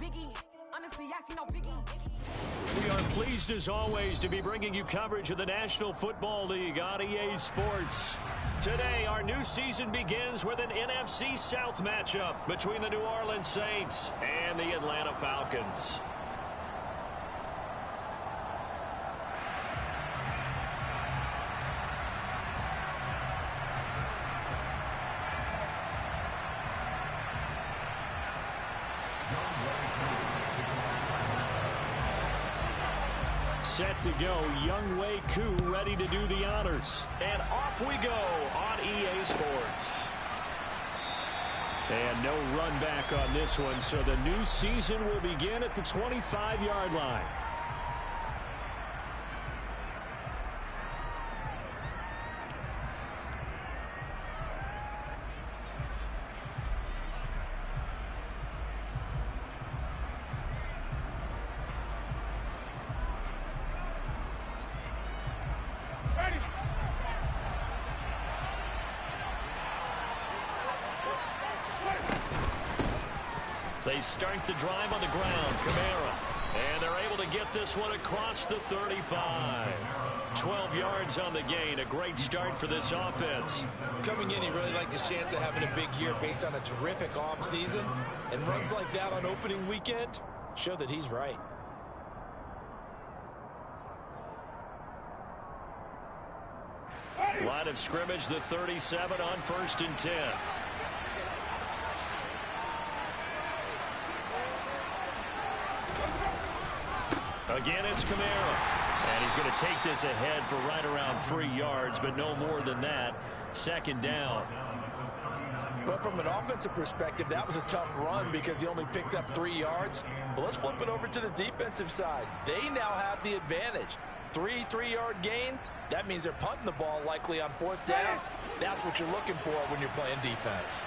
We are pleased as always to be bringing you coverage of the National Football League on EA Sports. Today, our new season begins with an NFC South matchup between the New Orleans Saints and the Atlanta Falcons. Set to go, Younghoe Koo ready to do the honors. And off we go on EA Sports. And no run back on this one, so the new season will begin at the 25-yard line. They start the drive on the ground, Kamara. And they're able to get this one across the 35. 12 yards on the gain. A great start for this offense. Coming in, he really liked his chance of having a big year based on a terrific offseason. And runs like that on opening weekend show that he's right. Line of scrimmage, the 37 on 1st and 10. Again, it's Kamara. And he's going to take this ahead for right around 3 yards, but no more than that. 2nd down. Well, from an offensive perspective, that was a tough run because he only picked up 3 yards. But let's flip it over to the defensive side. They now have the advantage. 3 3-yard gains, that means they're punting the ball likely on 4th down. That's what you're looking for when you're playing defense.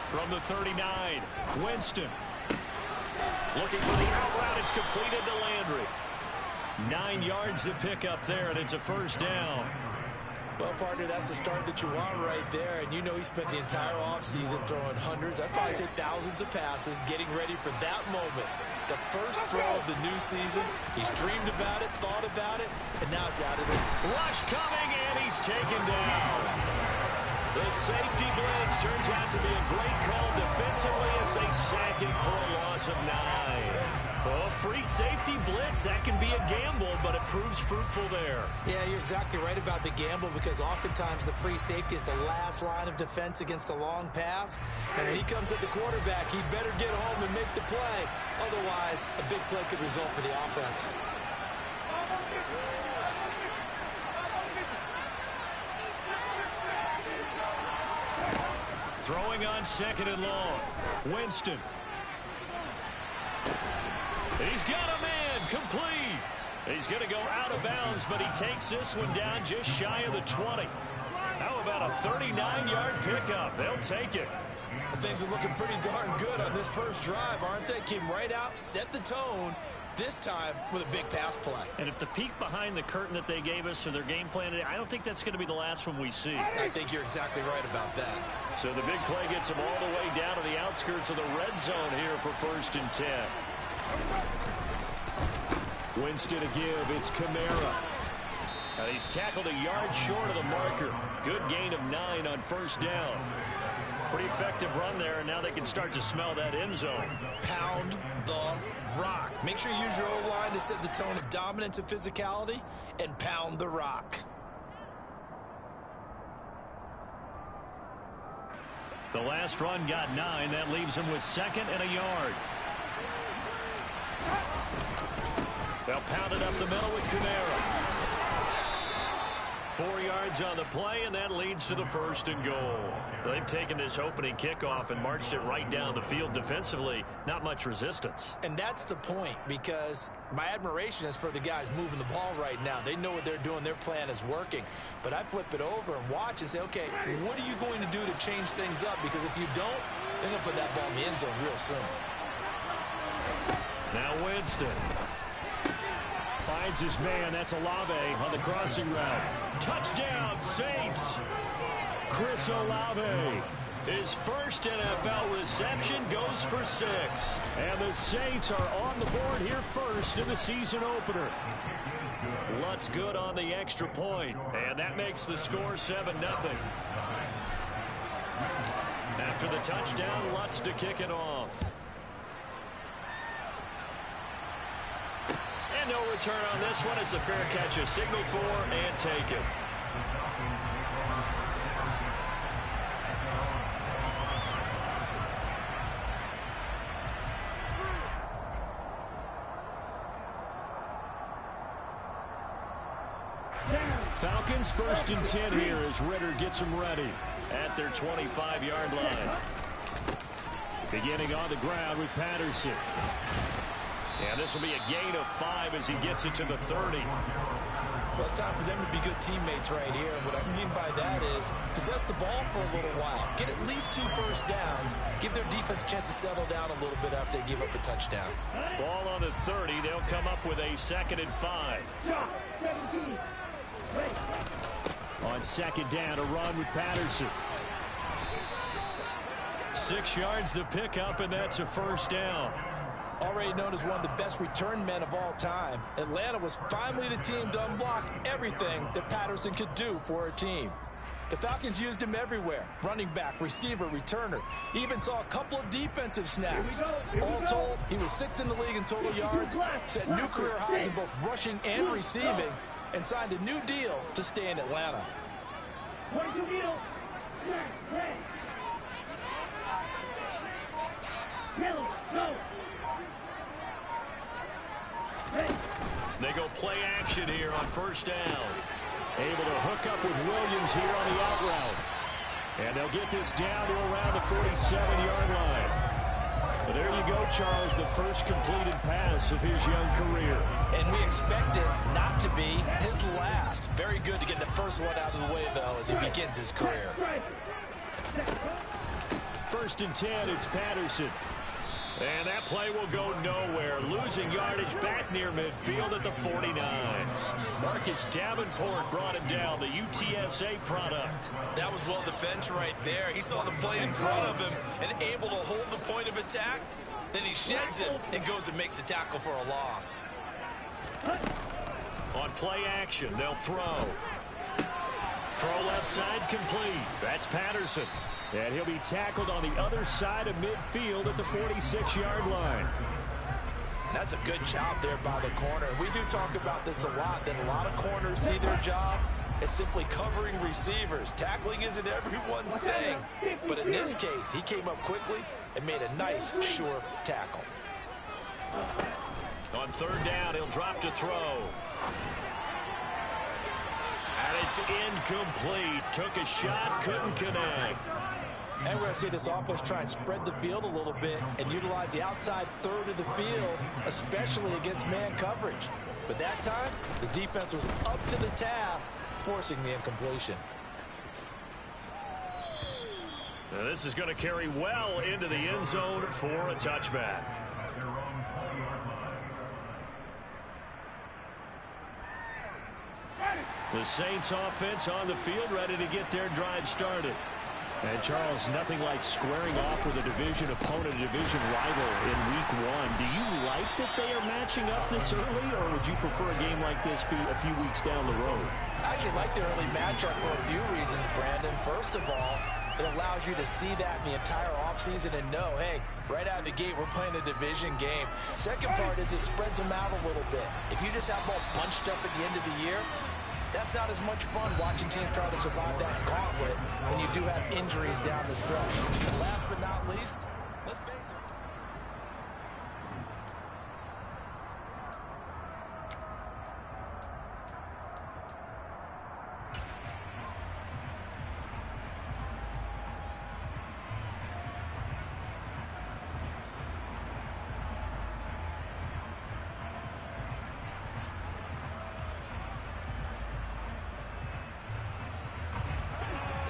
From the 39, Winston. Looking for the out route. It's completed to Landry. 9 yards to pick up there, and it's a 1st down. Well, partner, that's the start that you want right there. And you know he spent the entire offseason throwing hundreds, I'd probably say thousands of passes, getting ready for that moment. The first throw of the new season. He's dreamed about it, thought about it, and now it's out of it. Rush coming, and he's taken down. The safety blitz turns out to be a great call defensively as they sack him for a loss of 9. Well, free safety blitz, that can be a gamble, but it proves fruitful there. Yeah, you're exactly right about the gamble because oftentimes the free safety is the last line of defense against a long pass. And when he comes at the quarterback, he better get home and make the play. Otherwise, a big play could result for the offense. Throwing on 2nd and long. Winston. He's got a man complete. He's going to go out of bounds, but he takes this one down just shy of the 20. How about a 39-yard pickup? They'll take it. Things are looking pretty darn good on this first drive, aren't they? Came right out, set the tone, this time with a big pass play. And if the peek behind the curtain that they gave us or their game plan, I don't think that's going to be the last one we see. I think you're exactly right about that. So the big play gets him all the way down to the outskirts of the red zone here for 1st and 10. Winston to give. It's Kamara. And he's tackled a yard short of the marker. Good gain of 9 on 1st down. Pretty effective run there, and now they can start to smell that end zone. Pound the rock. Make sure you use your O-line to set the tone of dominance and physicality, and pound the rock. The last run got 9. That leaves him with 2nd and a yard. They'll pound it up the middle with Kamara. 4 yards on the play, and that leads to the 1st and goal. They've taken this opening kickoff and marched it right down the field defensively. Not much resistance. And that's the point, because my admiration is for the guys moving the ball right now. They know what they're doing. Their plan is working. But I flip it over and watch and say, okay, what are you going to do to change things up? Because if you don't, they're going to put that ball in the end zone real soon. Now Winston finds his man. That's Olave on the crossing route. Touchdown, Saints. Chris Olave. His first NFL reception goes for 6. And the Saints are on the board here first in the season opener. Lutz good on the extra point, and that makes the score 7-0. After the touchdown, Lutz to kick it off. And no return on this one as the fair catch is signaled for and taken. Falcons 1st and 10 here as Ritter gets them ready at their 25-yard line. Beginning on the ground with Patterson. And this will be a gain of 5 as he gets it to the 30. Well, it's time for them to be good teammates right here. And what I mean by that is possess the ball for a little while. Get at least 2 first downs. Give their defense a chance to settle down a little bit after they give up a touchdown. Ball on the 30. They'll come up with a 2nd and 5. On 2nd down, a run with Patterson. 6 yards the pickup, and that's a first down. Already known as one of the best return men of all time, Atlanta was finally the team to unblock everything that Patterson could do for her team. The Falcons used him everywhere. Running back, receiver, returner. He even saw a couple of defensive snaps. All told, he was 6th in the league in total yards, set new career highs in both rushing and receiving, and signed a new deal to stay in Atlanta. They go play action here on 1st down. Able to hook up with Williams here on the out route. And they'll get this down to around the 47-yard line. But there you go, Charles, the first completed pass of his young career. And we expect it not to be his last. Very good to get the first one out of the way, though, as he begins his career. 1st and 10, it's Patterson. And that play will go nowhere. Losing yardage back near midfield at the 49. Marcus Davenport brought him down, the UTSA product. That was well defended right there. He saw the play in front of him and able to hold the point of attack. Then he sheds it and goes and makes a tackle for a loss. On play action, they'll throw. Throw left side complete. That's Patterson. And he'll be tackled on the other side of midfield at the 46-yard line. That's a good job there by the corner. We do talk about this a lot, that a lot of corners see their job as simply covering receivers. Tackling isn't everyone's thing. But in this case, he came up quickly and made a nice, sure tackle. On 3rd down, he'll drop to throw. And it's incomplete. Took a shot, couldn't connect. And we're going to see this offense try and spread the field a little bit and utilize the outside 3rd of the field, especially against man coverage. But that time, the defense was up to the task, forcing the incompletion. Now this is going to carry well into the end zone for a touchback. The Saints offense on the field, ready to get their drive started. And Charles, nothing like squaring off with a division opponent, a division rival in week 1. Do you like that they are matching up this early, or would you prefer a game like this be a few weeks down the road? I actually like the early matchup for a few reasons, Brandon. First of all, it allows you to see that the entire offseason and know, hey, right out of the gate, we're playing a division game. Second part is it spreads them out a little bit. If you just have them all bunched up at the end of the year, that's not as much fun watching teams try to survive that gauntlet when you do have injuries down the stretch. And last but not least, let's face it.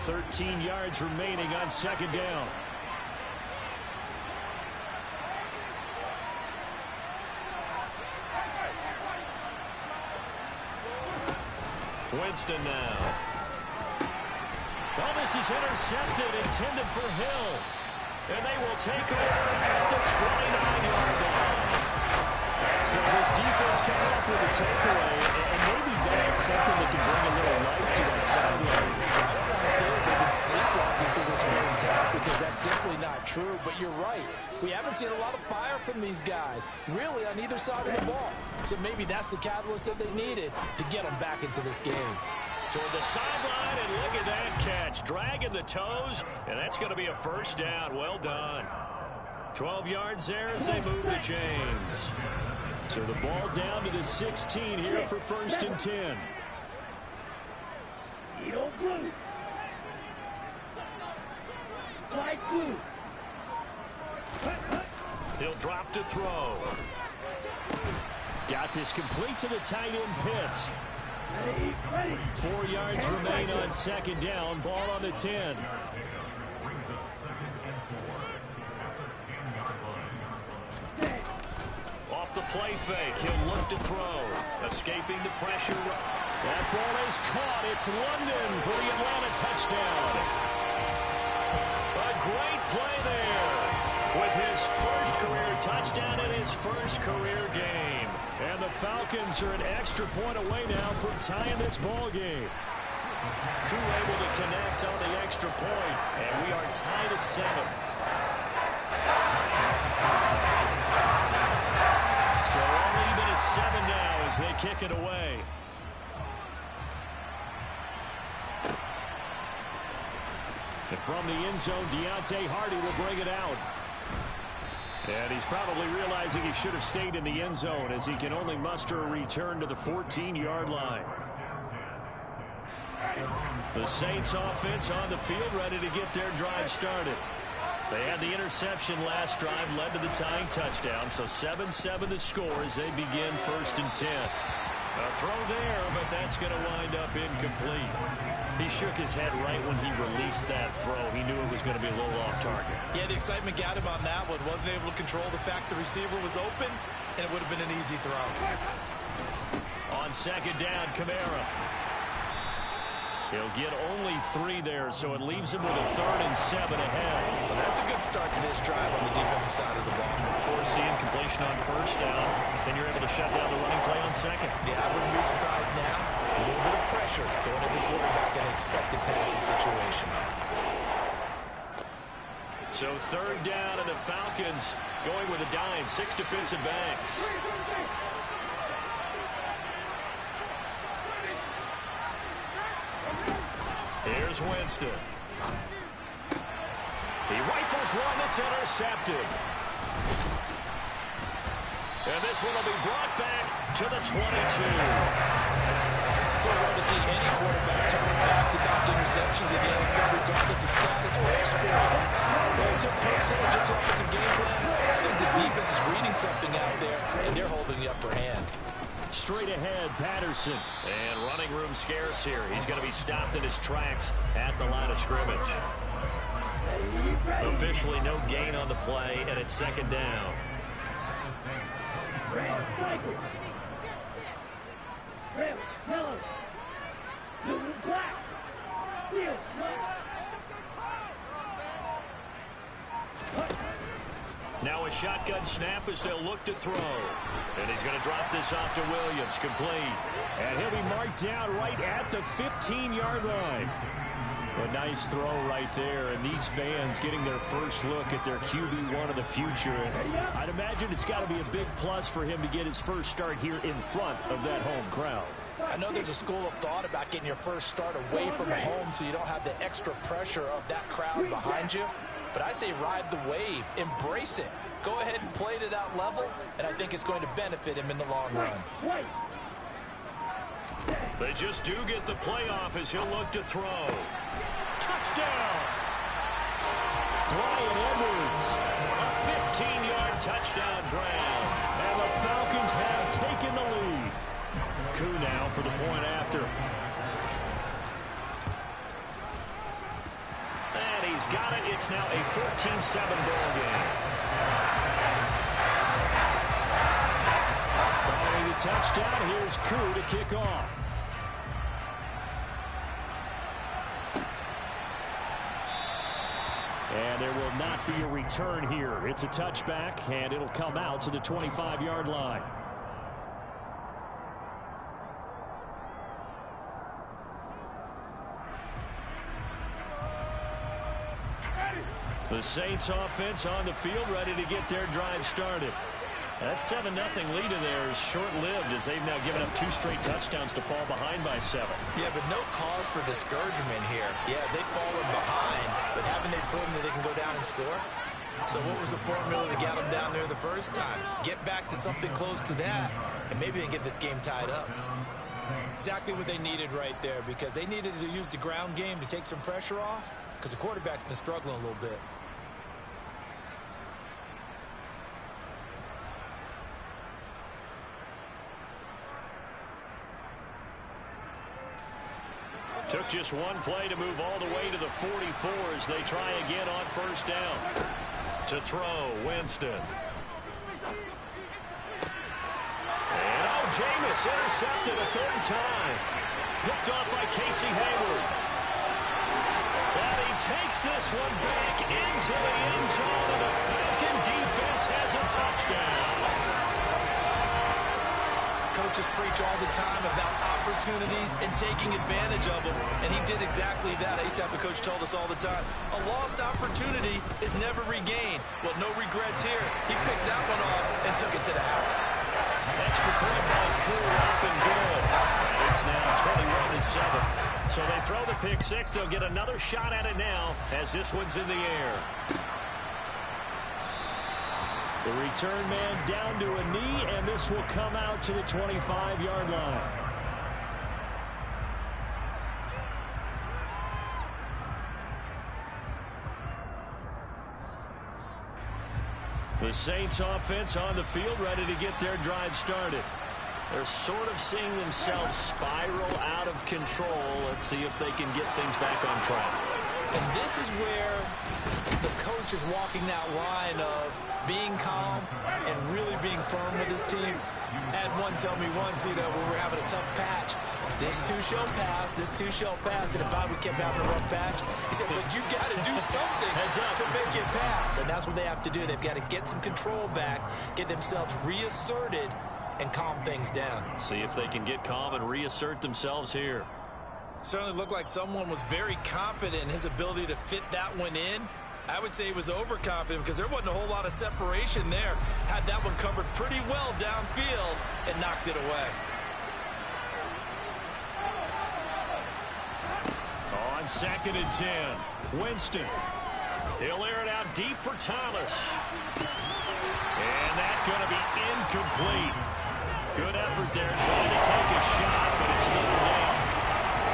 Thirteen yards remaining on 2nd down. Winston now. Oh, this is intercepted, intended for Hill. And they will take over at the 29-yard line. So this defense coming up with a takeaway, and maybe that's something that can bring a little life to that sideline. I don't want to say that they've been sleepwalking through this first half because that's simply not true, but you're right. We haven't seen a lot of fire from these guys, really on either side of the ball. So maybe that's the catalyst that they needed to get them back into this game. Toward the sideline, and look at that catch. Dragging the toes, and that's going to be a first down. Well done. 12 yards there as they move the chains. So the ball down to the 16 here for 1st and 10. He'll drop to throw. Got this complete to the tight end Pitts. 4 yards remain on 2nd down. Ball on the 10. Off the play fake, he'll look to throw. Escaping the pressure. That ball is caught. It's London for the Atlanta touchdown. A great play there with his first career touchdown in his first career game. And the Falcons are an extra point away now from tying this ball game. Crew able to connect on the extra point, and we are tied at 7. So all even at 7 now as they kick it away. And from the end zone, Deontay Hardy will bring it out. And he's probably realizing he should have stayed in the end zone as he can only muster a return to the 14-yard line. The Saints offense on the field ready to get their drive started. They had the interception last drive, led to the tying touchdown, so 7-7 the score as they begin 1st and 10. A throw there, but that's going to wind up incomplete. He shook his head right when he released that throw. He knew it was going to be a little off target. Yeah, the excitement got him on that one. Wasn't able to control the fact the receiver was open, and it would have been an easy throw. On 2nd down, Kamara. He'll get only 3 there, so it leaves him with a 3rd and 7 ahead. Well, that's a good start to this drive on the defensive side of the ball. Forcing completion on 1st down, then you're able to shut down the running play on 2nd. Yeah, I wouldn't be surprised now. A little bit of pressure going at the quarterback in an expected passing situation. So 3rd down, and the Falcons going with a dime, 6 defensive backs. Here's Winston. He rifles one that's intercepted. And this one will be brought back to the 22. So hard to see any quarterback turn back-to-back interceptions again, regardless of status or experience. Well, it's a personal, just offensive game plan. I think this defense is reading something out there, and they're holding the upper hand. Straight ahead, Patterson. And running room scarce here. He's going to be stopped in his tracks at the line of scrimmage. Officially no gain on the play, and it's 2nd down. Now a shotgun snap as they'll look to throw. And he's going to drop this off to Williams, complete. And he'll be marked down right at the 15-yard line. A nice throw right there, and these fans getting their first look at their QB1 of the future. I'd imagine it's got to be a big plus for him to get his first start here in front of that home crowd. I know there's a school of thought about getting your first start away from home so you don't have the extra pressure of that crowd behind you. But I say ride the wave, embrace it. Go ahead and play to that level, and I think it's going to benefit him in the long run. They just do get the playoff as he'll look to throw. Touchdown! Brian Edwards. A 15-yard touchdown grab. And the Falcons have taken the lead. Coup now for the point after. And he's got it. It's now a 14-7 ball game. Following the touchdown, here's Coup to kick off. not be a return here. It's a touchback, and it'll come out to the 25-yard line. The Saints offense on the field, ready to get their drive started. That 7-0 lead of theirs short-lived as they've now given up 2 straight touchdowns to fall behind by 7. Yeah, but no cause for discouragement here. Yeah, they've fallen behind, but haven't they proven that they can go down and score? So what was the formula that got them down there the first time? Get back to something close to that, and maybe they can get this game tied up. Exactly what they needed right there, because they needed to use the ground game to take some pressure off, because the quarterback's been struggling a little bit. Took just one play to move all the way to the 44 as they try again on first down. To throw, Winston. And Jameis intercepted a 3rd time. Picked off by Casey Hayward. And he takes this one back into the end zone, and the Falcon defense has a touchdown. Coaches preach all the time about opportunities and taking advantage of them, and he did exactly that. I used to have a coach told us all the time, a lost opportunity is never regained. Well, no regrets here. He picked that one off and took it to the house. Extra point by Cool, up and good. It's now 21-7. So they throw the pick 6. They'll get another shot at it now as this one's in the air. The return man down to a knee, and this will come out to the 25-yard line. The Saints offense on the field, ready to get their drive started. They're sort of seeing themselves spiral out of control. Let's see if they can get things back on track. And this is where the coach is walking that line of being calm and really being firm with his team. Had one tell me once, when we're having a tough patch, this too shall pass, this too shall pass. And if we kept having a rough patch, he said, but you got to do something to make it pass. And that's what they have to do. They've got to get some control back, get themselves reasserted, and calm things down. See if they can get calm and reassert themselves here. Certainly looked like someone was very confident in his ability to fit that one in. I would say he was overconfident because there wasn't a whole lot of separation there. Had that one covered pretty well downfield and knocked it away. On 2nd and 10, Winston. He'll air it out deep for Thomas. And that's going to be incomplete. Good effort there trying to take a shot, but it's not down.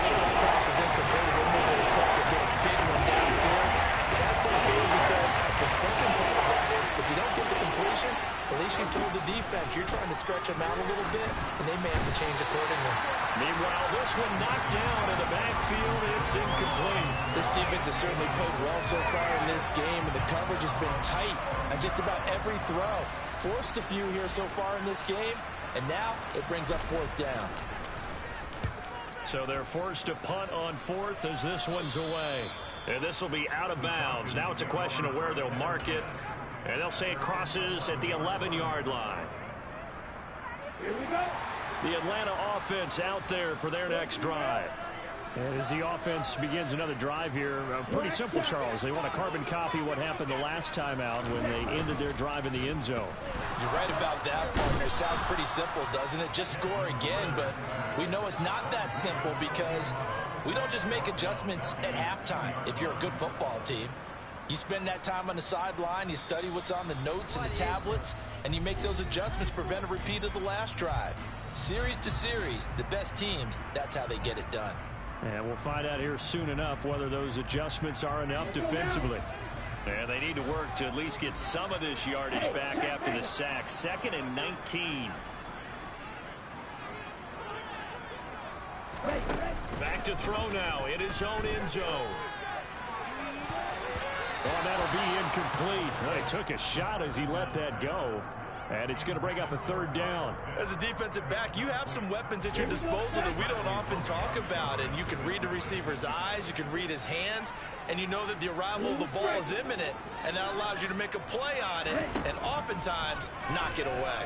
Sure, the pass was incomplete. They made an attempt to get a big one downfield. But that's okay because the second part of that is if you don't get the completion, at least you've told the defense you're trying to stretch them out a little bit, and they may have to change accordingly. Meanwhile, this one knocked down in the backfield. It's incomplete. This defense has certainly played well so far in this game, and the coverage has been tight on just about every throw. Forced a few here so far in this game, and now it brings up 4th down. So they're forced to punt on 4th as this one's away. And this will be out of bounds. Now it's a question of where they'll mark it. And they'll say it crosses at the 11-yard line. Here we go. The Atlanta offense out there for their next drive. And as the offense begins another drive here, pretty simple, Charles. They want to carbon copy what happened the last time out when they ended their drive in the end zone. You're right about that, partner. Sounds pretty simple, doesn't it? Just score again, but we know it's not that simple because we don't just make adjustments at halftime if you're a good football team. You spend that time on the sideline, you study what's on the notes and the tablets, and you make those adjustments to prevent a repeat of the last drive. Series to series, the best teams, that's how they get it done. And we'll find out here soon enough whether those adjustments are enough defensively. And they need to work to at least get some of this yardage back after the sack. 2nd and 19. Back to throw now in his own end zone. Oh, that'll be incomplete. Well, he took a shot as he let that go. And it's going to bring up a third down. As a defensive back, you have some weapons at your disposal that we don't often talk about. And you can read the receiver's eyes, you can read his hands, and you know that the arrival of the ball is imminent, and that allows you to make a play on it and oftentimes knock it away.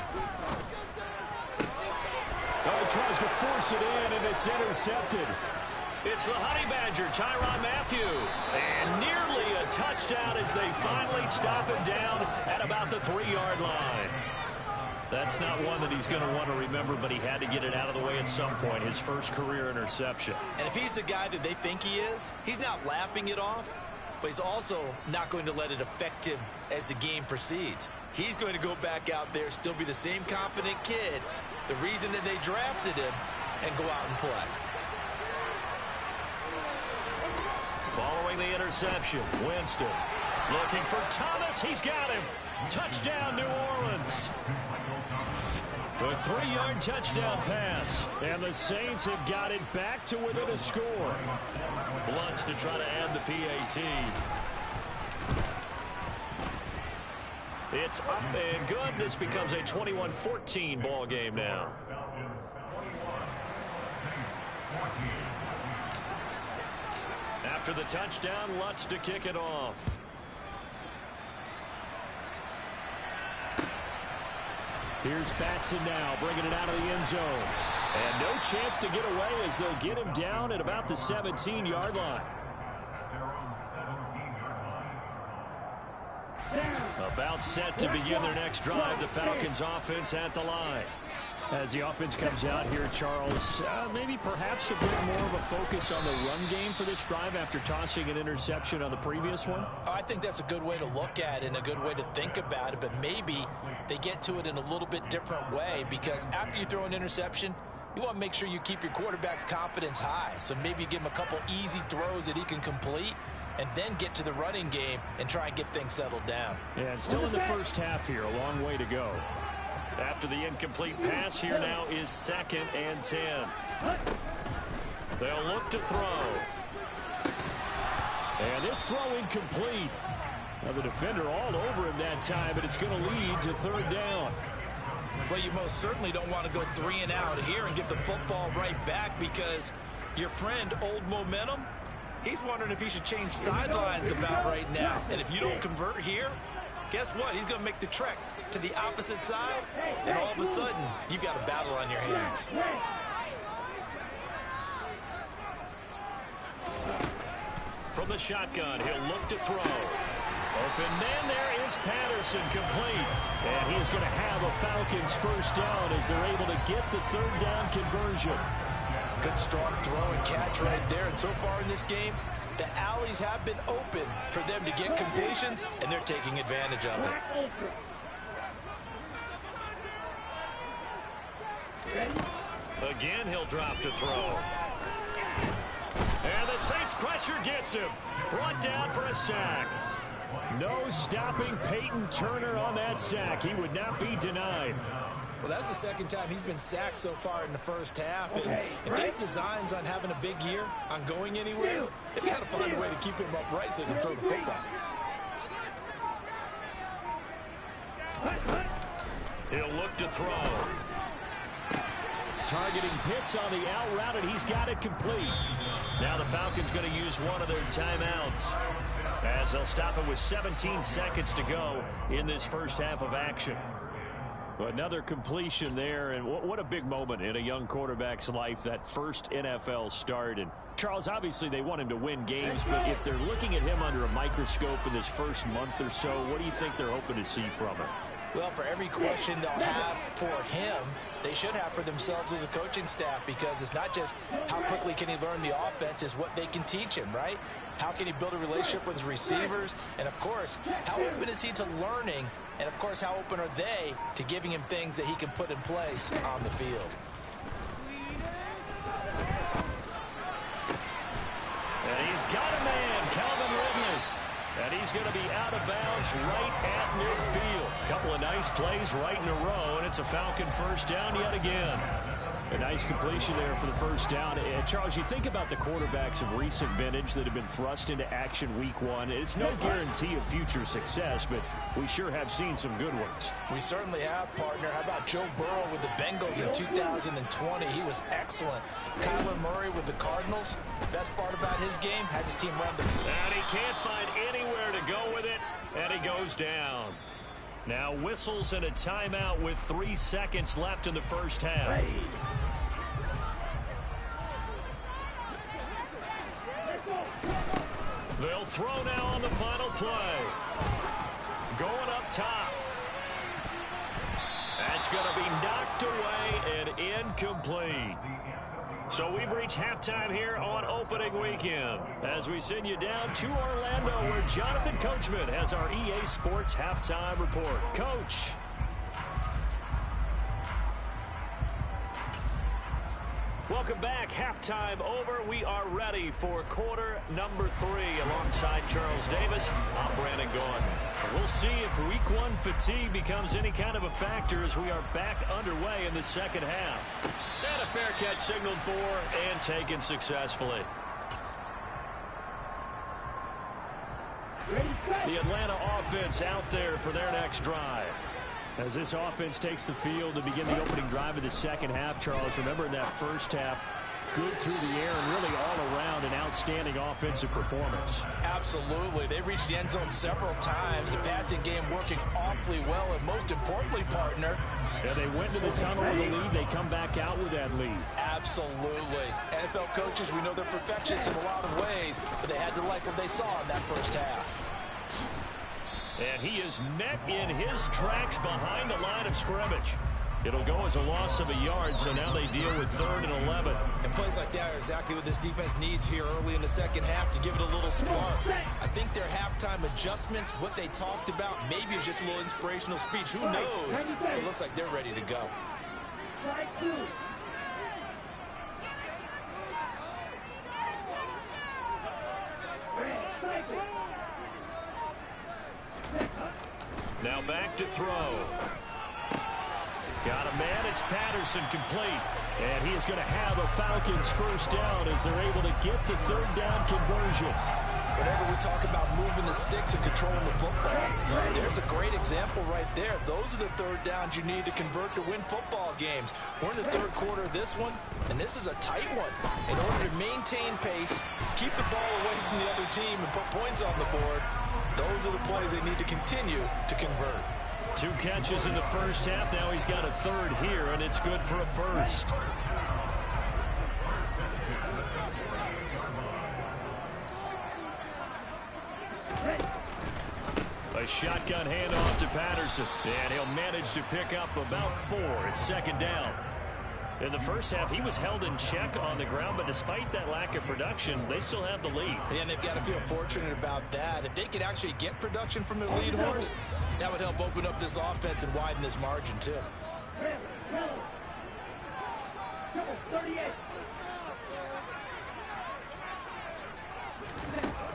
Oh, he tries to force it in, and it's intercepted. It's the Honey Badger, Tyrann Mathieu. And nearly a touchdown as they finally stop him down at about the 3-yard line. That's not one that he's going to want to remember, but he had to get it out of the way at some point, his first career interception. And if he's the guy that they think he is, he's not laughing it off, but he's also not going to let it affect him as the game proceeds. He's going to go back out there, still be the same confident kid, the reason that they drafted him, and go out and play. Following the interception, Winston looking for Thomas. He's got him. Touchdown, New Orleans. A 3-yard touchdown pass. And the Saints have got it back to within a score. Blunts to try to add the PAT. It's up and good. This becomes a 21-14 ball game now. After the touchdown, Lutz to kick it off. Here's Batson now, bringing it out of the end zone. And no chance to get away as they'll get him down at about the 17-yard line. About set to begin their next drive, the Falcons offense at the line. As the offense comes out here, Charles, maybe perhaps a bit more of a focus on the run game for this drive after tossing an interception on the previous one? I think that's a good way to look at it and a good way to think about it, but maybe they get to it in a little bit different way, because after you throw an interception, you want to make sure you keep your quarterback's confidence high. So maybe you give him a couple easy throws that he can complete, and then get to the running game and try and get things settled down. Yeah, and still in the first half here, a long way to go. After the incomplete pass, here now is 2nd and 10. They'll look to throw. And this throw incomplete. Now the defender all over him that time, but it's going to lead to 3rd down. Well, you most certainly don't want to go 3 and out here and give the football right back, because your friend, Old Momentum, he's wondering if he should change sidelines about right now. And if you don't convert here, guess what? He's going to make the trek to the opposite side, and all of a sudden, you've got a battle on your hands. From the shotgun, he'll look to throw. Open man, there is Patterson, complete. And he is going to have a Falcons first down as they're able to get the 3rd down conversion. Good strong throw and catch right there. And so far in this game, the alleys have been open for them to get completions, and they're taking advantage of it. Again, he'll drop to throw. And the Saints pressure gets him. Brought down for a sack. No stopping Peyton Turner on that sack. He would not be denied. Well, that's the 2nd time he's been sacked so far in the first half. And if they have designs on having a big year, on going anywhere, they've got to find a way to keep him upright so they can throw the football. He'll look to throw. Targeting Pitts on the out route, and he's got it complete. Now the Falcons going to use one of their timeouts, as they'll stop it with 17 seconds to go in this first half of action. Another completion there, and what a big moment in a young quarterback's life, that first NFL start. And Charles, obviously they want him to win games, but if they're looking at him under a microscope in this first month or so, what do you think they're hoping to see from him? Well, for every question they'll have for him, they should have for themselves as a coaching staff, because it's not just how quickly can he learn the offense, it's what they can teach him, right? How can he build a relationship with his receivers? And, of course, how open is he to learning? And, of course, how open are they to giving him things that he can put in place on the field? And he's got a man, Calvin Ridley. And he's going to be out of bounds right at midfield. A couple of nice plays right in a row, and it's a Falcon first down yet again. A nice completion there for the first down. And Charles, you think about the quarterbacks of recent vintage that have been thrust into action week one. It's no guarantee of future success, but we sure have seen some good ones. We certainly have, partner. How about Joe Burrow with the Bengals in 2020? He was excellent. Kyler Murray with the Cardinals. Best part about his game, has his team run the... And he can't find anywhere to go with it, and he goes down. Now whistles and a timeout with 3 seconds left in the first half. They'll throw now on the final play. Going up top. That's going to be knocked away and incomplete. So we've reached halftime here on opening weekend as we send you down to Orlando where Jonathan Coachman has our EA Sports halftime report. Coach. Welcome back. Halftime over. We are ready for quarter number 3 alongside Charles Davis. I'm Brandon Gordon. We'll see if week 1 fatigue becomes any kind of a factor as we are back underway in the second half. And a fair catch signaled for and taken successfully. The Atlanta offense out there for their next drive. As this offense takes the field to begin the opening drive of the second half, Charles, remember in that first half, good through the air and really all around an outstanding offensive performance. Absolutely. They reached the end zone several times. The passing game working awfully well, and most importantly, partner. Yeah, they went to the tunnel with a lead. They come back out with that lead. Absolutely. NFL coaches, we know they're perfectionists in a lot of ways, but they had to like what they saw in that first half. And he is met in his tracks behind the line of scrimmage. It'll go as a loss of a yard, so now they deal with 3rd and 11. And plays like that are exactly what this defense needs here early in the second half to give it a little spark. I think their halftime adjustments, what they talked about, maybe it's just a little inspirational speech. Who knows? It looks like they're ready to go. Now back to throw. Got a man. It's Patterson complete. And he is going to have a Falcons first down as they're able to get the 3rd down conversion. Whenever we talk about moving the sticks and controlling the football, there's a great example right there. Those are the 3rd downs you need to convert to win football games. We're in the 3rd quarter of this one, and this is a tight one. In order to maintain pace, keep the ball away from the other team, and put points on the board, those are the plays they need to continue to convert. 2 catches in the first half. Now he's got a 3rd here, and it's good for a first. A shotgun handoff to Patterson, and he'll manage to pick up about 4. It's 2nd down. In the first half, he was held in check on the ground, but despite that lack of production, they still have the lead. And they've got to feel fortunate about that. If they could actually get production from their lead horse, that would help open up this offense and widen this margin, too.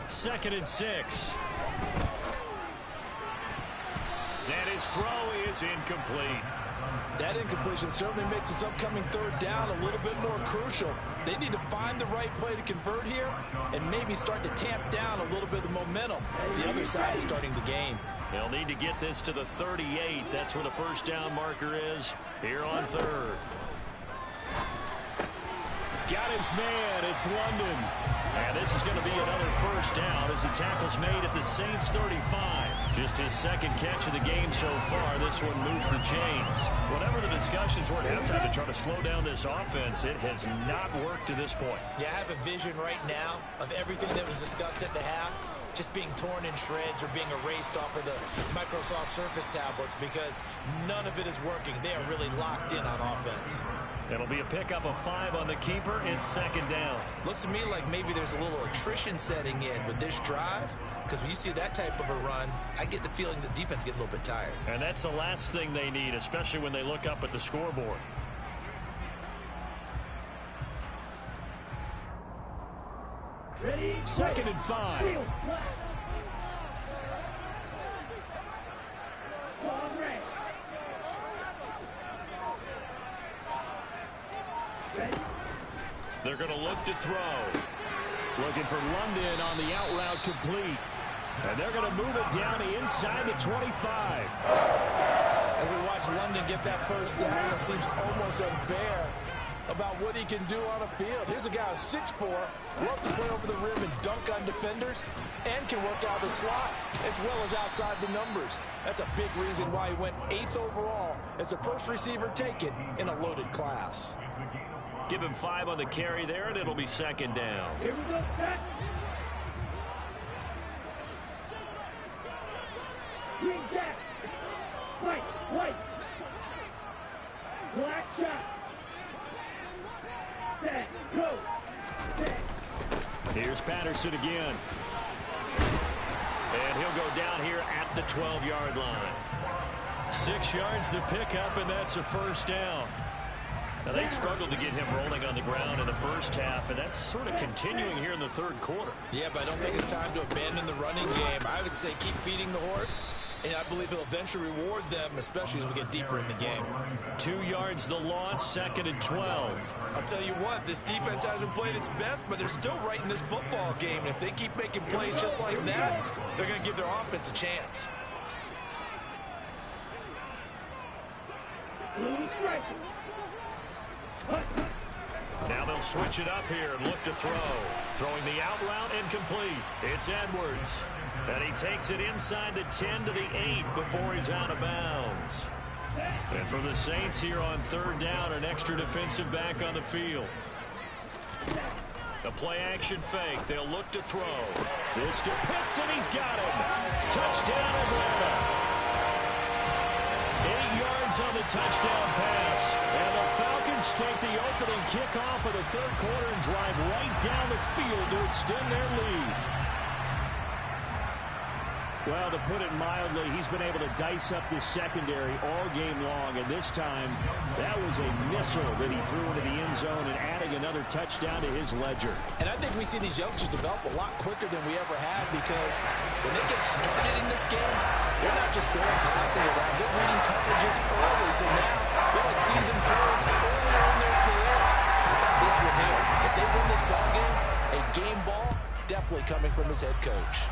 2nd and 6. And his throw is incomplete. That incompletion certainly makes this upcoming 3rd down a little bit more crucial. They need to find the right play to convert here and maybe start to tamp down a little bit of the momentum. The other side is starting to gain. They'll need to get this to the 38. That's where the first down marker is here on 3rd. Got his man. It's London. And this is going to be another first down as the tackle's made at the Saints 35. Just his 2nd catch of the game so far. This one moves the chains. Whatever the discussions were at halftime to try to slow down this offense, it has not worked to this point. Yeah, I have a vision right now of everything that was discussed at the half just being torn in shreds or being erased off of the Microsoft Surface tablets because none of it is working. They are really locked in on offense. It'll be a pickup of 5 on the keeper. It's 2nd down. Looks to me like maybe there's a little attrition setting in with this drive because when you see that type of a run, I get the feeling the defense getting a little bit tired. And that's the last thing they need, especially when they look up at the scoreboard. Ready? 2nd and 5. They're going to look to throw. Looking for London on the out route complete. And they're going to move it down inside the 25. As we watch London get that first down, it seems almost unfair about what he can do on a field. Here's a guy who's 6'4", loves to play over the rim and dunk on defenders, and can work out the slot as well as outside the numbers. That's a big reason why he went 8th overall as the first receiver taken in a loaded class. Give him 5 on the carry there, and it'll be second down. Here we go, set. Green jack. White, white. Black jack. Set, go. Set. Here's Patterson again. And he'll go down here at the 12-yard line. 6 yards to pick up, and that's a first down. Now, they struggled to get him rolling on the ground in the first half, and that's sort of continuing here in the third quarter. Yeah, but I don't think it's time to abandon the running game. I would say keep feeding the horse, and I believe he'll eventually reward them, especially as we get deeper in the game. 2 yards the loss, 2nd and 12. I'll tell you what, this defense hasn't played its best, but they're still right in this football game. And if they keep making plays just like that, they're going to give their offense a chance. Now they'll switch it up here and look to throw. Throwing the out route incomplete. It's Edwards. And he takes it inside the 10 to the 8 before he's out of bounds. And for the Saints here on third down, an extra defensive back on the field. The play-action fake. They'll look to throw. This to Pitts, and he's got him. Touchdown, Atlanta. 8 yards on the touchdown pass. And the Falcons take the opening kickoff of the third quarter and drive right down the field to extend their lead. Well, to put it mildly, he's been able to dice up this secondary all game long, and this time that was a missile that he threw into the end zone and adding another touchdown to his ledger. And I think we see these youngsters develop a lot quicker than we ever have, because when they get started in this game, they're not just throwing passes around, they're reading coverages early, so now they're like seasoned players earlier in their career. This one here, if they win this ball game, a game ball definitely coming from his head coach.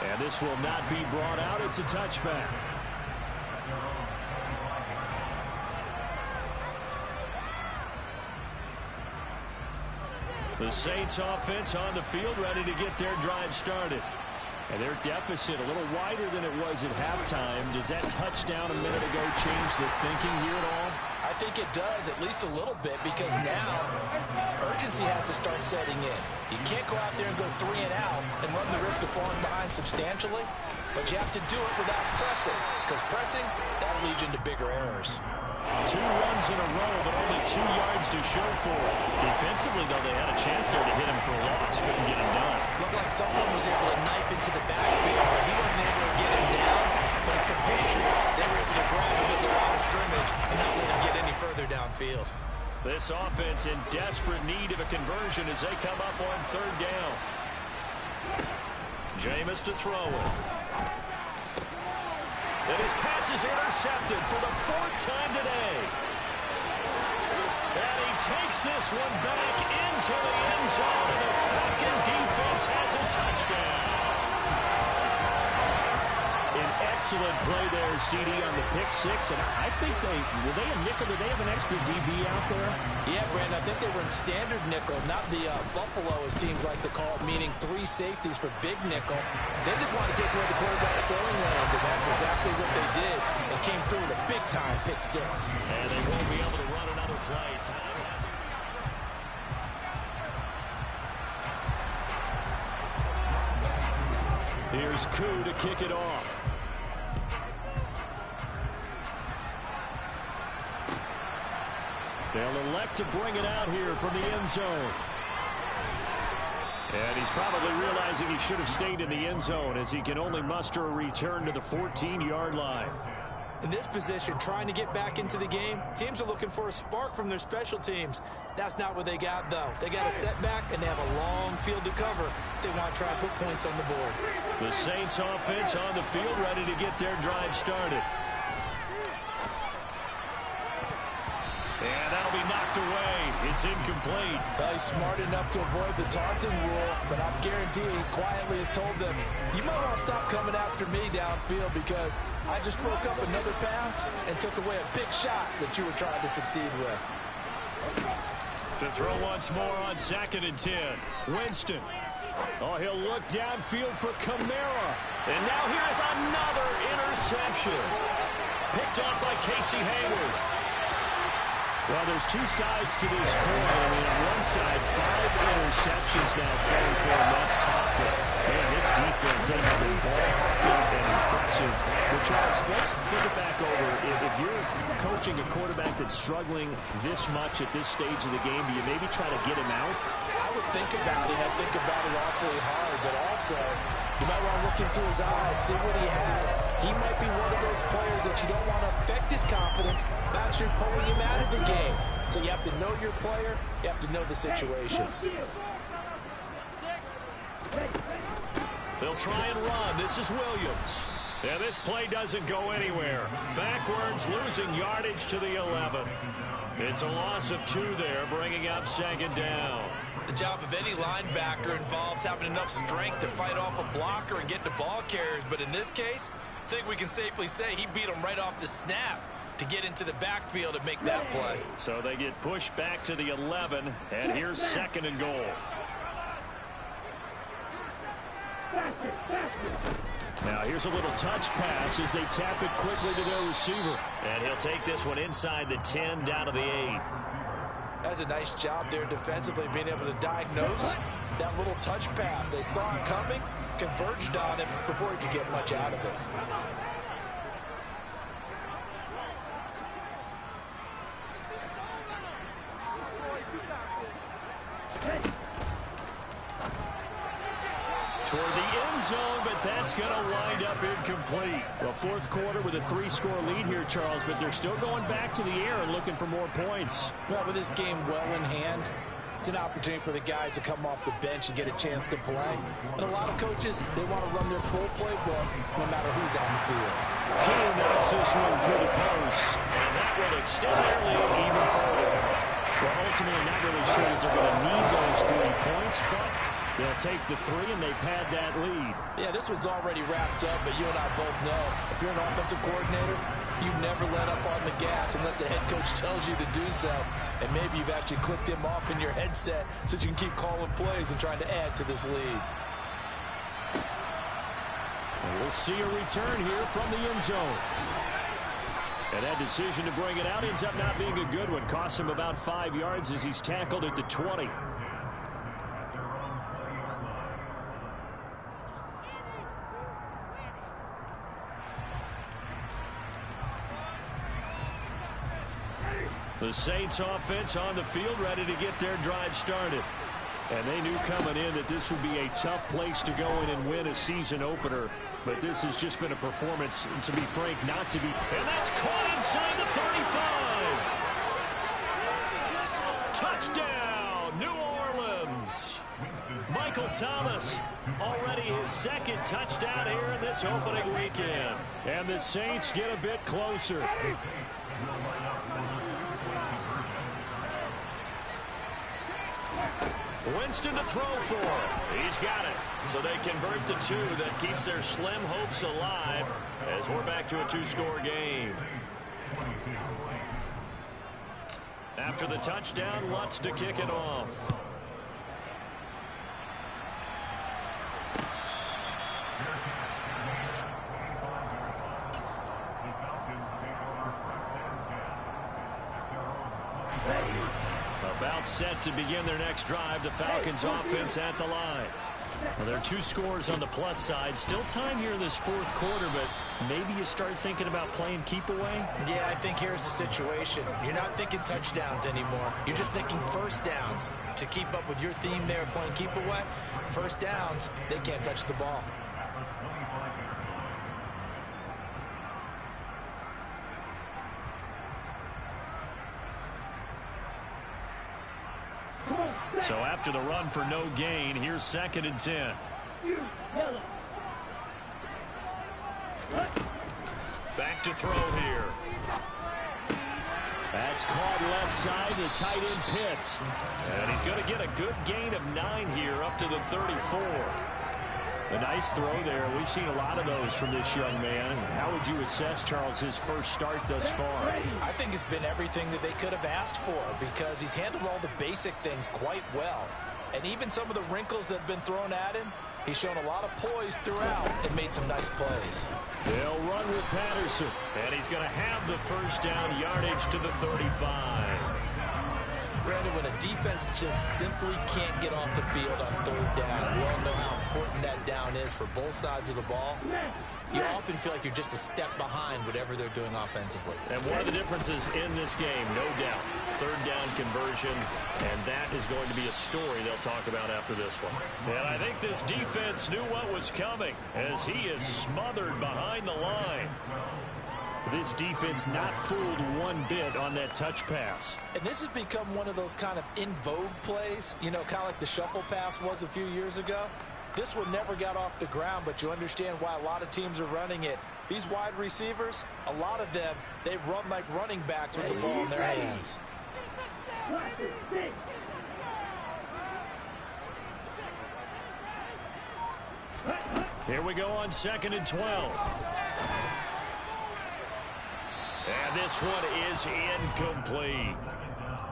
And this will not be brought out. It's a touchback. The Saints offense on the field ready to get their drive started. And their deficit a little wider than it was at halftime. Does that touchdown a minute ago change their thinking here at all? I think it does, at least a little bit, because now urgency has to start setting in. You can't go out there and go 3 and out and run the risk of falling behind substantially, but you have to do it without pressing, because pressing, that'll lead you into bigger errors. 2 runs in a row, but only 2 yards to show for it. Defensively, though, they had a chance there to hit him for a loss. Couldn't get him done. Looked like someone was able to knife into the backfield, but he wasn't able to get him down. But his compatriots, they were able to grab him at the line of scrimmage and not let him get any further downfield. This offense in desperate need of a conversion as they come up on third down. Jameis to throw it. And his pass is intercepted for the 4th time today. And he takes this one back into the end zone, and the Falcon defense has a touchdown. An excellent play there, CD, on the pick 6. And I think were they a nickel? Did they have an extra DB out there? Yeah, Brandon, I think they were in standard nickel, not the Buffalo, as teams like to call it, meaning 3 safeties for big nickel. They just want to take away the quarterback's throwing lanes, and that's exactly what they did, and came through with a big-time pick 6. And they won't be able to run another play. Here's Koo to kick it off. They'll elect to bring it out here from the end zone. And he's probably realizing he should have stayed in the end zone, as he can only muster a return to the 14-yard line. In this position, trying to get back into the game, teams are looking for a spark from their special teams. That's not what they got, though. They got a setback, and they have a long field to cover if they want to try and put points on the board. The Saints offense on the field ready to get their drive started. And that'll be knocked away. It's incomplete. Well, he's smart enough to avoid the taunting rule, but I'm guaranteeing he quietly has told them, you might want to stop coming after me downfield because I just broke up another pass and took away a big shot that you were trying to succeed with. To throw once more on 2nd and 10. Winston. Oh, he'll look downfield for Kamara. And now here's another interception. Picked off by Casey Hayward. Well, there's two sides to this coin. I mean, on one side, 5 interceptions now thrown for him. That's tough. But, man, this defense, they have been ball-hawking and impressive. But, Charles, let's flip it back over. If you're coaching a quarterback that's struggling this much at this stage of the game, do you maybe try to get him out? I would think about it. I think about it awfully hard, but also you might want to look into his eyes, see what he has. He might be one of those players that you don't want to affect his confidence by actually pulling him out of the game. So you have to know your player. You have to know the situation. They'll try and run. This is Williams. And this play doesn't go anywhere. Backwards, losing yardage to the 11. It's a loss of 2 there, bringing up 2nd down. The job of any linebacker involves having enough strength to fight off a blocker and get to ball carriers. But in this case, I think we can safely say he beat him right off the snap to get into the backfield and make that play. So they get pushed back to the 11, and here's 2nd and goal. Now here's a little touch pass as they tap it quickly to their receiver. And he'll take this one inside the 10 down to the 8. That's a nice job there defensively, being able to diagnose that little touch pass. They saw it coming, converged on it before he could get much out of it. Toward the end zone, but that's going to wind up incomplete. Well, 4th quarter with a 3-score lead here, Charles, but they're still going back to the air and looking for more points. Well, with this game well in hand, it's an opportunity for the guys to come off the bench and get a chance to play. And a lot of coaches, they want to run their full playbook no matter who's on the field. Two knocks this one through the post. And that will extend their lead even further. Well, ultimately, not really sure that they're going to need those 3 points, but they'll take the 3 and they pad that lead. Yeah, this one's already wrapped up, but you and I both know if you're an offensive coordinator, you never let up on the gas unless the head coach tells you to do so. And maybe you've actually clicked him off in your headset so you can keep calling plays and trying to add to this lead. And we'll see a return here from the end zone. And that decision to bring it out ends up not being a good one. Costs him about 5 yards as he's tackled at the 20. The Saints offense on the field, ready to get their drive started. And they knew coming in that this would be a tough place to go in and win a season opener. But this has just been a performance, to be frank, not to be. And that's caught inside the 35. Touchdown, New Orleans. Michael Thomas, already his 2nd touchdown here in this opening weekend. And the Saints get a bit closer. Winston to throw for. He's got it. So they convert the 2. That keeps their slim hopes alive as we're back to a 2-score game. After the touchdown, Lutz to kick it off. About set to begin their next drive. The Falcons offense at the line. Well, there are 2 scores on the plus side. Still time here in this 4th quarter, but maybe you start thinking about playing keep away. Yeah, I think here's the situation. You're not thinking touchdowns anymore. You're just thinking first downs. To keep up with your theme there, playing keep away, first downs, they can't touch the ball. So after the run for no gain, here's 2nd and 10. Back to throw here. That's caught left side. The tight end Pitts. And he's going to get a good gain of 9 here up to the 34. A nice throw there. We've seen a lot of those from this young man. How would you assess, Charles, his first start thus far? I think it's been everything that they could have asked for because he's handled all the basic things quite well. And even some of the wrinkles that have been thrown at him, he's shown a lot of poise throughout and made some nice plays. They'll run with Patterson. And he's going to have the first down, yardage to the 35. Brandon, when a defense just simply can't get off the field on third down, we all know how important that down is for both sides of the ball. You often feel like you're just a step behind whatever they're doing offensively. And one of the differences in this game, no doubt, third down conversion, and that is going to be a story they'll talk about after this one. And I think this defense knew what was coming as he is smothered behind the line. This defense not fooled one bit on that touch pass. And this has become one of those kind of in vogue plays, you know, kind of like the shuffle pass was a few years ago. This one never got off the ground, but you understand why a lot of teams are running it. These wide receivers, a lot of them, they've run like running backs with the ball in their hands. Here we go on 2nd and 12. And this one is incomplete.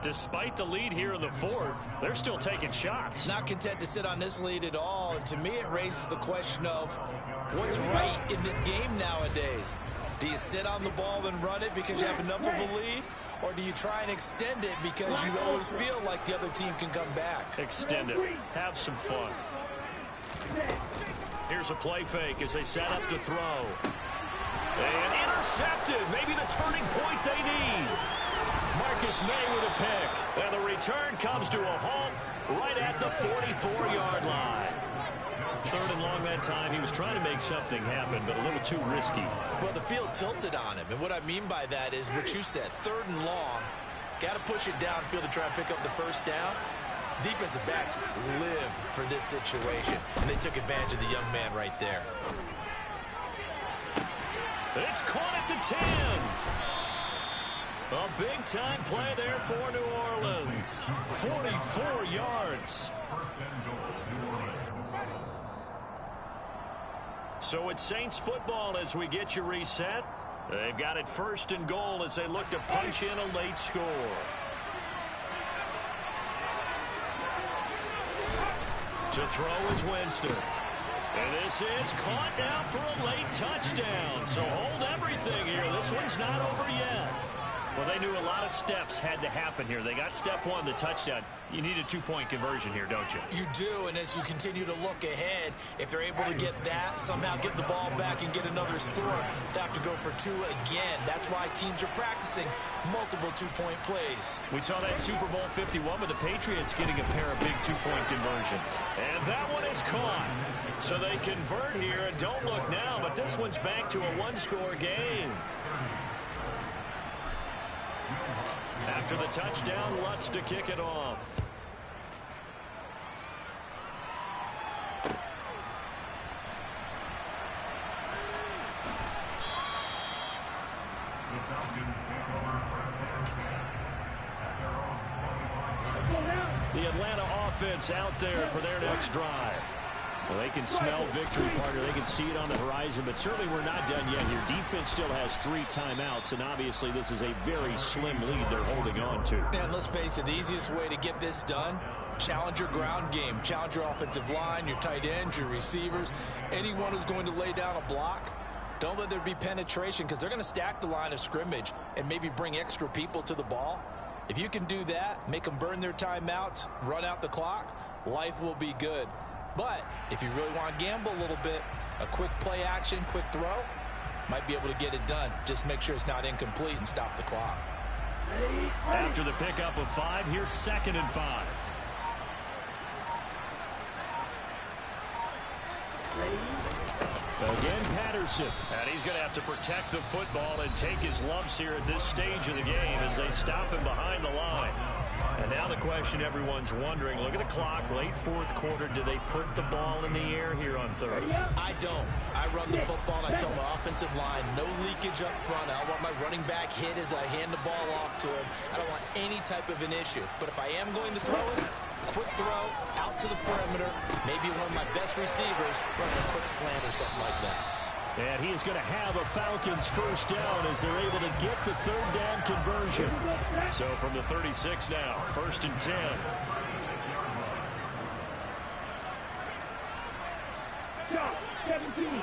Despite the lead here in the 4th, they're still taking shots. Not content to sit on this lead at all. And to me, it raises the question of what's right in this game nowadays. Do you sit on the ball and run it because you have enough of a lead? Or do you try and extend it because you always feel like the other team can come back? Extend it. Have some fun. Here's a play fake as they set up to throw. And intercepted. Maybe the turning point they need. Marcus May with a pick. And the return comes to a halt right at the 44-yard line. 3rd and long that time. He was trying to make something happen, but a little too risky. Well, the field tilted on him. And what I mean by that is what you said. 3rd and long. Got to push it downfield to try and pick up the first down. Defensive backs live for this situation. And they took advantage of the young man right there. It's caught at the 10. A big-time play there for New Orleans. 44 yards. So it's Saints football as we get you reset. They've got it 1st and goal as they look to punch in a late score. To throw is Winston. And this is caught now for a late touchdown. So hold everything here. This one's not over yet. Well, they knew a lot of steps had to happen here. They got step 1, the touchdown. You need a 2-point conversion here, don't you? You do, and as you continue to look ahead, if they're able to get that, somehow get the ball back and get another score, they have to go for 2 again. That's why teams are practicing multiple 2-point plays. We saw that Super Bowl 51 with the Patriots getting a pair of big 2-point conversions. And that one is caught. So they convert here, and don't look now, but this one's back to a 1-score game. After the touchdown, Lutz to kick it off. The Atlanta offense out there for their next drive. Well, they can smell victory, partner. They can see it on the horizon, but certainly we're not done yet here. Defense still has 3 timeouts, and obviously this is a very slim lead they're holding on to. And let's face it, the easiest way to get this done, challenge your ground game. Challenge your offensive line, your tight ends, your receivers, anyone who's going to lay down a block. Don't let there be penetration because they're going to stack the line of scrimmage and maybe bring extra people to the ball. If you can do that, make them burn their timeouts, run out the clock, life will be good. But if you really want to gamble a little bit, a quick play action, quick throw, might be able to get it done. Just make sure it's not incomplete and stop the clock. After the pickup of 5, here's 2nd and 5. Again, Patterson. And he's going to have to protect the football and take his lumps here at this stage of the game as they stop him behind the line. And now the question everyone's wondering, look at the clock, late fourth quarter, do they put the ball in the air here on third? I don't. I run the football, and I tell my offensive line, no leakage up front. I don't want my running back hit as I hand the ball off to him. I don't want any type of an issue. But if I am going to throw it, quick throw, out to the perimeter, maybe one of my best receivers running a quick slant or something like that. And he is going to have a Falcons first down as they're able to get the third down conversion. So from the 36 now, 1st and 10. Shot, 17.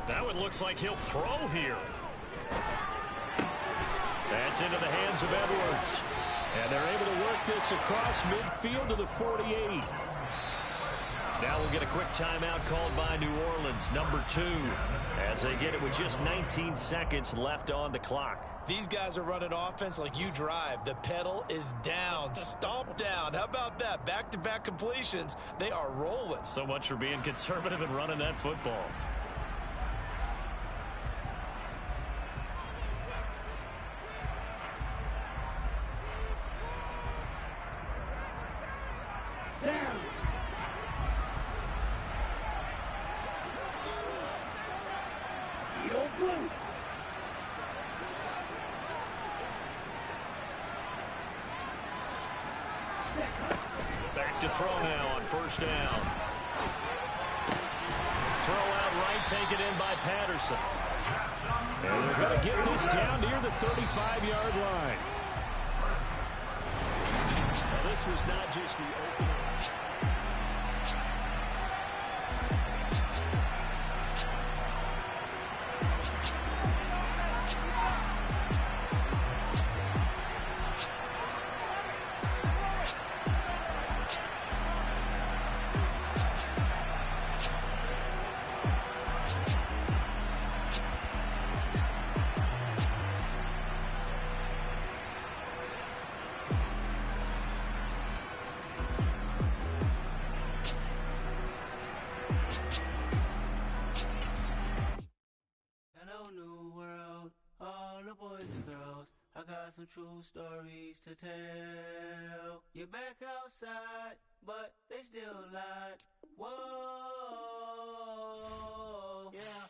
That one looks like he'll throw here. That's into the hands of Edwards. And they're able to work this across midfield to the 48. Now we'll get a quick timeout called by New Orleans, number 2, as they get it with just 19 seconds left on the clock. These guys are running offense like you drive. The pedal is down, stomp down. How about that? Back-to-back completions. They are rolling. So much for being conservative and running that football. Down. Yo, blue. Back to throw now on first down. Throw out right, taken in by Patterson. And they're going to get this down near the 35-yard line. Now, this was not just the opener. Some true stories to tell. You're back outside, but they still lied. Whoa, yeah.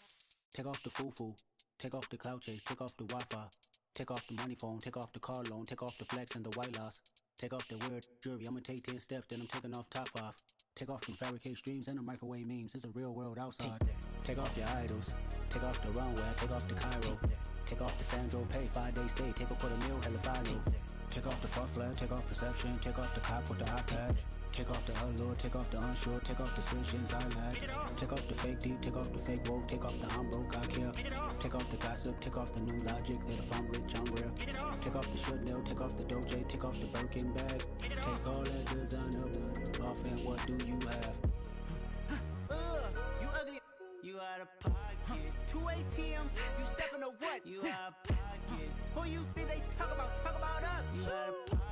Take off the foo-foo, take off the cloud chase, take off the Wi-Fi, take off the money phone, take off the car loan, take off the flex and the white loss, take off the weird jewelry. I'ma take 10 steps, then I'm taking off top off. Take off them fabricated streams and the microwave memes. It's a real world outside. Take off your idols, take off the runway, take off the Cairo. Take off the Sandro pay, 5-day stay, take a $250,000, hella final. Take off the fuck flag, take off perception, take off the cop with the iPad. Take off the allure, take off the unsure, take off decisions I lack. Take off the fake deep, take off the fake woke, take off the I'm broke, I care. Take off the gossip, take off the new logic that if I'm rich, I'm rare. Take off the should know, take off the Doge, take off the Birkin bag. Take all that designer off and what do you have? You ugly, you out of pocket. 2 ATMs, you stepping to what? You out of pocket. Who you think they talk about us? You out of pocket.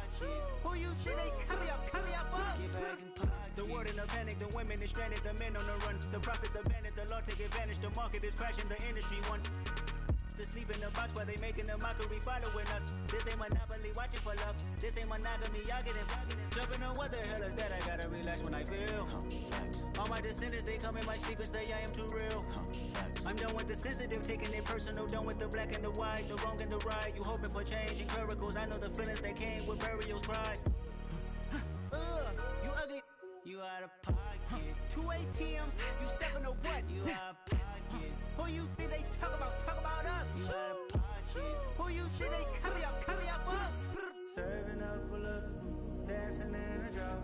Who you think they carry up for us? Get back in pocket. The world in a panic, the women is stranded, the men on the run. The profits abandoned, the law take advantage, the market is crashing, the industry wants to sleep in the box while they making a mockery following us. This ain't monopoly, watching for love. This ain't monogamy, y'all getting jumping on what the hell is that? I gotta relax when I feel. All my descendants, they come in my sleep and say I am too real. I'm done with the sensitive, taking it personal, done with the black and the white, the wrong and the right. You hoping for change and miracles, I know the feelings that came with burial cries. You ugly, you out of pocket. 2 ATMs, you stepping to what? You out of pocket. Who you think they talk about us? You out of pocket. Who you think they carry up for us? Serving up a look, dancing in a drop.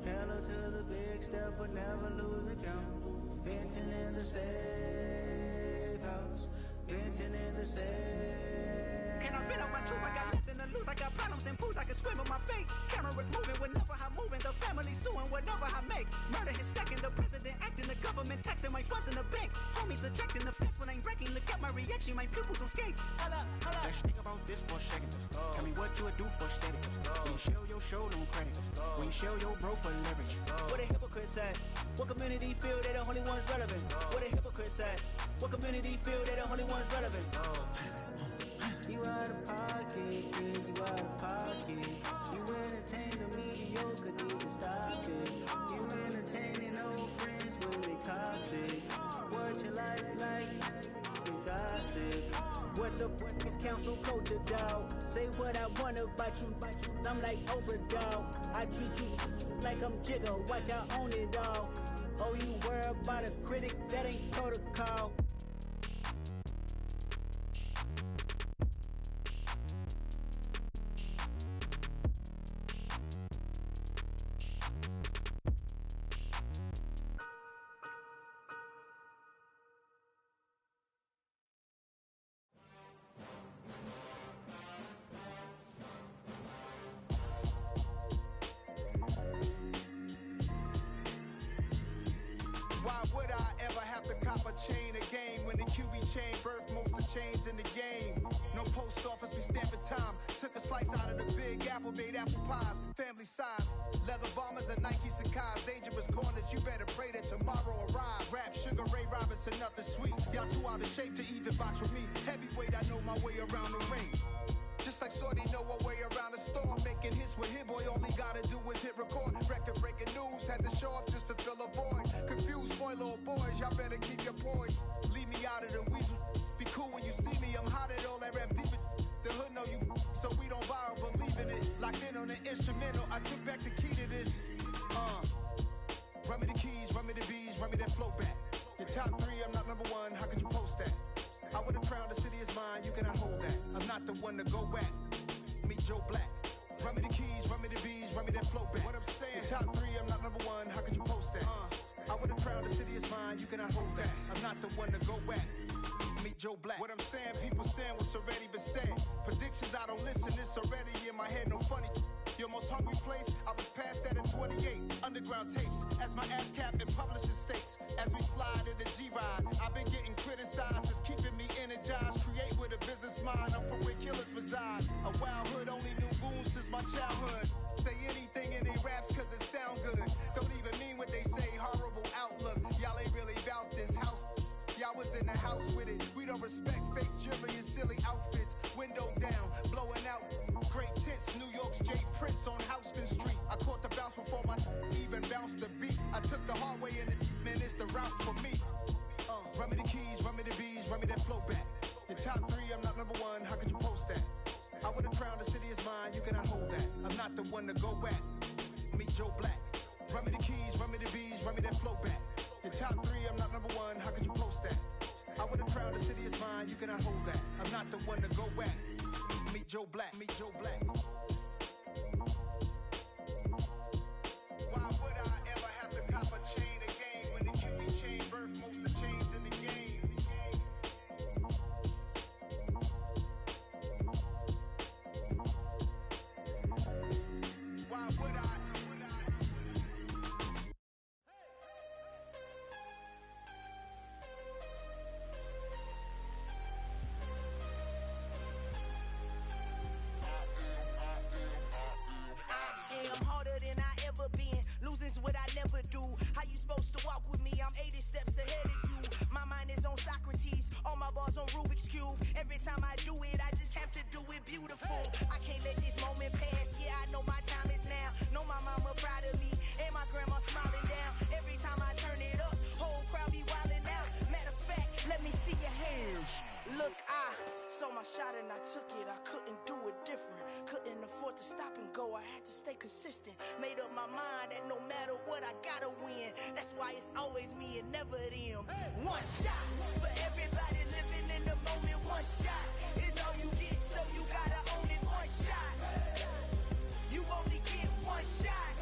Hello to the big step, but never lose a count. Venting in the safe house, venting in the safe. Can I fit out my truth? I got nothing to lose. I got problems and pools. I can swim with my fate. Cameras moving whenever I'm moving. The family suing whatever I make. Murder is stacking, the president acting, the government taxing my funds in the bank. Homies ejecting the fence when I'm wrecking. Look at my reaction, my pupils on skates. Hold up. Let's think about this for a second. Tell me what you would do for steady. When you show your show, no credit. When you show your bro for leverage. What a hypocrite said. What community feel they the only ones relevant? What a hypocrite said. What community feel they the only ones relevant? You out of pocket, yeah, you out of pocket. You entertain the mediocre, need to stop it. You entertaining old friends when they toxic. What your life like? You gossip. What the fuck is council culture, dog? Say what I want about you. I'm like overdog. I treat you like I'm Jigga. Watch I own it all. Oh, you worry about a critic? That ain't protocol. Why would I ever have to cop a chain again when the QB chain birthed most of chains in the game? No post office, we stamping time. Took a slice out of the big apple, made apple pies, family size. Leather bombers and Nikes and Kais, dangerous corners, you better pray that tomorrow arrives. Rap, Sugar Ray Robinson, nothing sweet. Y'all too out of shape to even box with me. Heavyweight, I know my way around the ring. Just like Shorty know her way around the storm. Making hits with Hit Boy, all he gotta do is hit record. Record breaking news, had to show up just to fill a void. Confused boy, little boys, y'all better keep your poise. Leave me out of the weasel. Be cool when you see me, I'm hot at all that rap deep. The hood know you, so we don't borrow, believe in it. Locked in on the instrumental, I took back the key to this. Run me the keys, run me the bees, run me that flow back. Your top three, I'm not number one, how could you post that? I would've crowned the city is mine, you cannot hold that. I'm not the one to go back. Meet Joe Black. Run me the keys, run me the bees, run me that flow back. What I'm saying, your top three, I'm not number one, how could you post that? I would've crowned the city is mine, you cannot hold that. I'm not the one to go back. Meet Joe Black. What I'm saying, people saying what's already been said. Predictions, I don't listen, it's already in my head, no funny. Your most hungry place, I was past that in 28. Underground tapes, as my ass cap in publishing states. As we slide in the G-Ride, I've been getting criticized, it's keeping me energized. Create with a business mind, I'm from where killers reside. A wild hood, only knew goons since my childhood. Say anything in they raps cause it sound good. Don't even mean what they say, horrible outlook. Y'all ain't really about this house. Y'all was in the house with it. We don't respect fake jewelry and silly outfits. Window down, blowing out. Great tents, New York's J. Prince on Houston Street. I caught the bounce before my even bounced the beat. I took the hard way in it, man, it's the route for me. Run me the keys, run me the bees, run me that flow back. Your top three, I'm not number one, how could you post that? I would've crowned the city is mine, you cannot hold that. I'm not the one to go back. Meet Joe Black. Run me the keys, run me the bees, run me that flow back. Your top three, I'm not number one, how could you post that? I would've crowned the city is mine, you cannot hold that. I'm not the one to go back. Meet Joe Black, meet Joe Black. Why would I ever have to cop a chain again when the QB chain birthed most of chains in the game? Why would I? I'm harder than I ever been. Losing's what I never do. How you supposed to walk with me? I'm 80 steps ahead of you. My mind is on Socrates. All my bars on Rubik's Cube. Every time I do it, I just have to do it beautiful. I can't let this moment pass. Yeah, I know my time is now. Know my mama proud of me. And my grandma smiling down. Every time I turn it up, whole crowd be wilding out. Matter of fact, let me see your hands. Look, I saw my shot and I took it. I couldn't do it different. Couldn't afford to stop and go. I had to stay consistent. Made up my mind that no matter what, I gotta win. That's why it's always me and never them. One shot for everybody living in the moment. One shot is all you get, so you gotta own it. One shot. You only get one shot.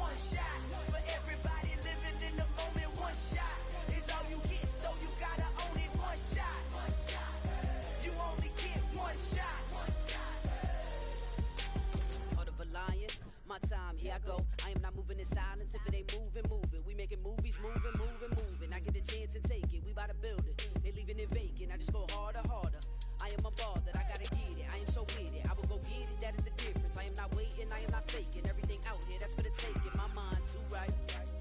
One shot for everybody living in the moment. One shot is all you get, so you gotta own it. One shot. You only get one shot. leaving it vacant. I just go harder, harder. I am a ball that I gotta get it. I am so with it. I will go get it. That is the difference. I am not waiting. I am not faking. Everything out here, that's for the taking. My mind too right.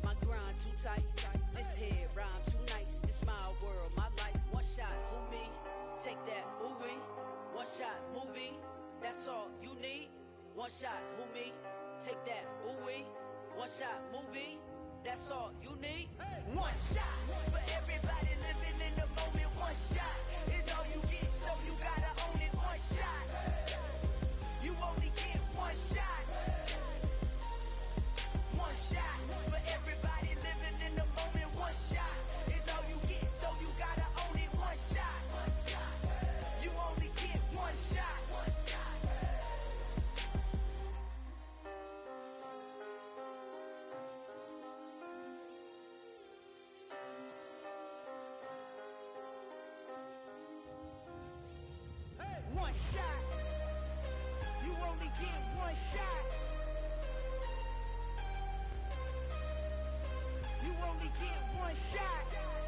My grind too tight. This head rhyme too nice. This my world, my life. One shot, who me? Take that, ooh wee. One shot, movie. That's all you need. One shot, who me? Take that, ooh wee. One shot, movie. That's all you need. One shot for everybody living in the moment. One shot is all you get, so you gotta own it. One shot. You only get one shot. One shot for everybody living in the moment. One shot is all you get, so you gotta own it. One shot. You only get one shot. One shot. You only get one shot. You only get one shot.